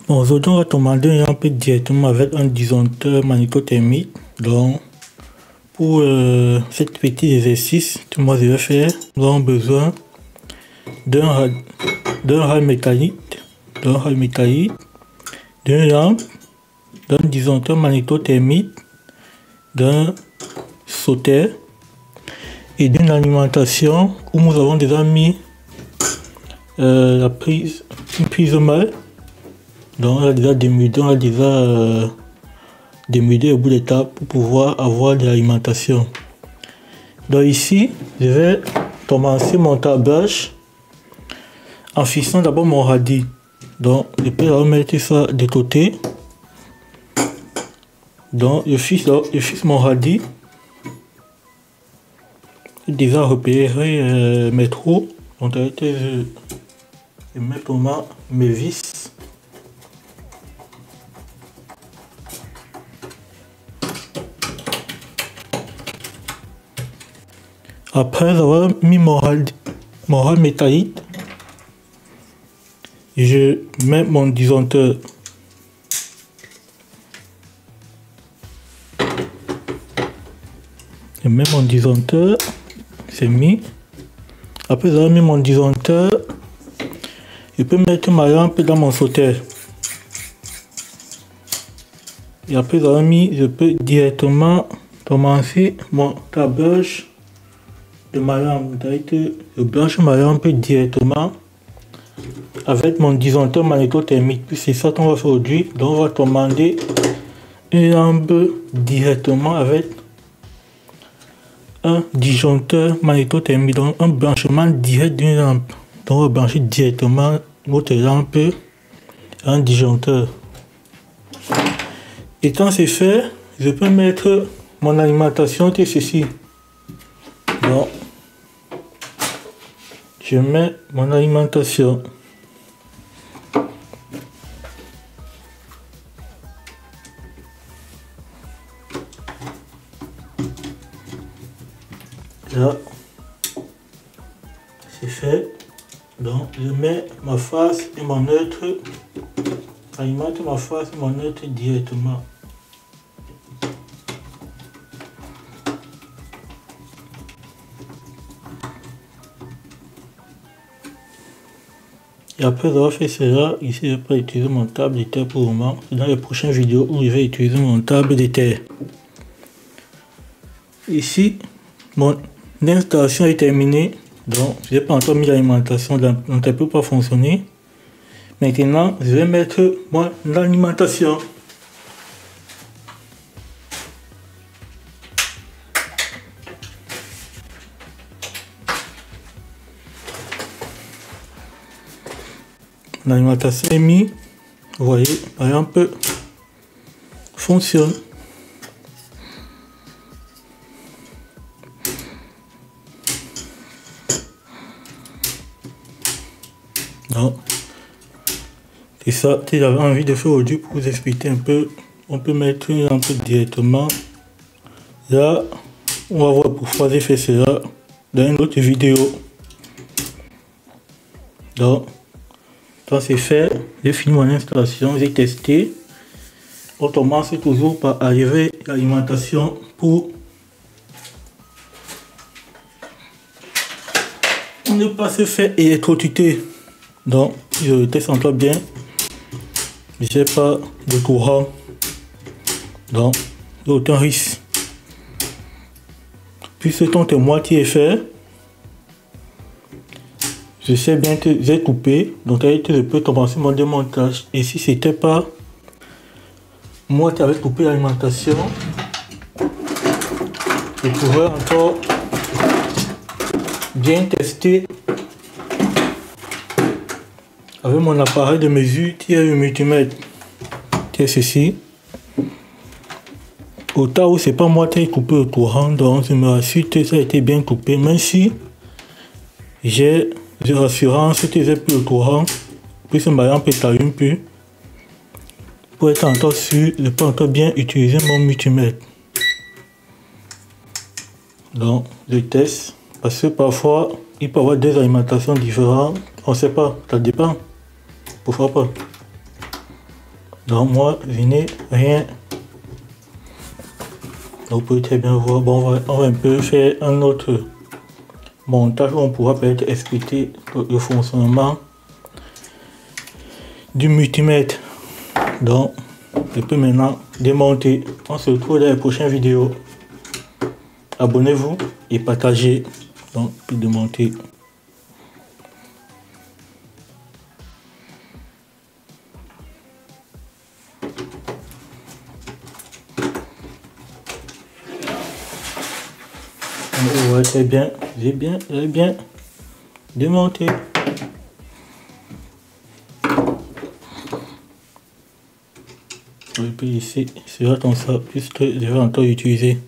Bon, aujourd'hui, on va commander un peu directement avec un disjoncteur magnétothermique. Donc, pour cet petit exercice que moi je vais faire, nous avons besoin d'un rail métallique, d'une lampe, d'un disjoncteur magnétothermique, d'un sauteur et d'une alimentation où nous avons déjà mis une prise mâle. Donc on a déjà démudé, démudé au bout des tables pour pouvoir avoir de l'alimentation. Donc ici, je vais commencer mon tablage en fixant d'abord mon radis. Donc je peux remettre ça de côté. Donc je fixe mon radis. J'ai déjà repéré mes trous. Donc je mets pour moi mes vis. Après avoir mis mon rail métallique, je mets mon disjoncteur. Je mets mon disjoncteur, c'est mis. Après avoir mis mon disjoncteur, je peux mettre ma lampe dans mon sauteur. Et après avoir mis, je peux directement commencer mon tablage de ma lampe. Je branche ma lampe directement avec mon disjoncteur magnétothermique. Puis c'est ça qu'on va faire aujourd'hui. Donc on va commander une lampe directement avec un disjoncteur magnétothermique. Donc un branchement direct d'une lampe. Donc on va brancher directement votre lampe à un disjoncteur. Et quand c'est fait, je peux mettre mon alimentation qui est ceci. Donc, je mets mon alimentation. Là, c'est fait. Donc, je mets ma face et mon neutre. J'alimente ma face et mon neutre directement. Et après avoir fait cela, ici je peux utiliser mon table de terre pour le moment. Dans les prochaines vidéos où je vais utiliser mon table de terre. Ici, mon installation est terminée. Donc, je n'ai pas encore mis l'alimentation, donc elle ne peut pas fonctionner. Maintenant, je vais mettre mon alimentation. L'alimentation est mise, vous voyez, par exemple, fonctionne. Donc, c'est ça que j'avais envie de faire aujourd'hui pour vous expliquer un peu. On peut mettre une lampe directement. Là, on va voir pourquoi j'ai fait cela dans une autre vidéo. Donc, quand c'est fait, j'ai fini mon installation, j'ai testé. On commence toujours par arriver à l'alimentation pour ne pas se faire électrocuter. Donc, je teste encore bien. J'ai pas de courant. Donc, il n'y a aucun risque. Puis ce temps que moi qui ai fait, je sais bien que j'ai coupé, donc je peux commencer mon démontage. Et si c'était pas moi qui avais coupé l'alimentation, je pourrais encore bien tester avec mon appareil de mesure qui est le multimètre, qui est ceci. Au cas où c'est pas moi qui ai coupé le courant, donc je me rassure que ça a été bien coupé, même si j'ai de l'assurance que j'ai plus le courant, puisque ma lampe s'allume plus. Pour être encore sûr, je peux encore bien utiliser mon multimètre. Donc, je teste, parce que parfois, il peut y avoir des alimentations différentes. On ne sait pas, ça dépend. Pourquoi pas? Donc moi, je n'ai rien. Donc vous pouvez très bien voir. Bon, on va un peu faire un autre montage où on pourra peut-être expliquer le fonctionnement du multimètre. Donc je peux maintenant démonter. On se retrouve dans les prochaines vidéos. Abonnez-vous et partagez. Donc je peux démonter. Vous voyez très bien, j'ai bien démonté. Et puis ici, c'est comme ça, puisque je vais encore utiliser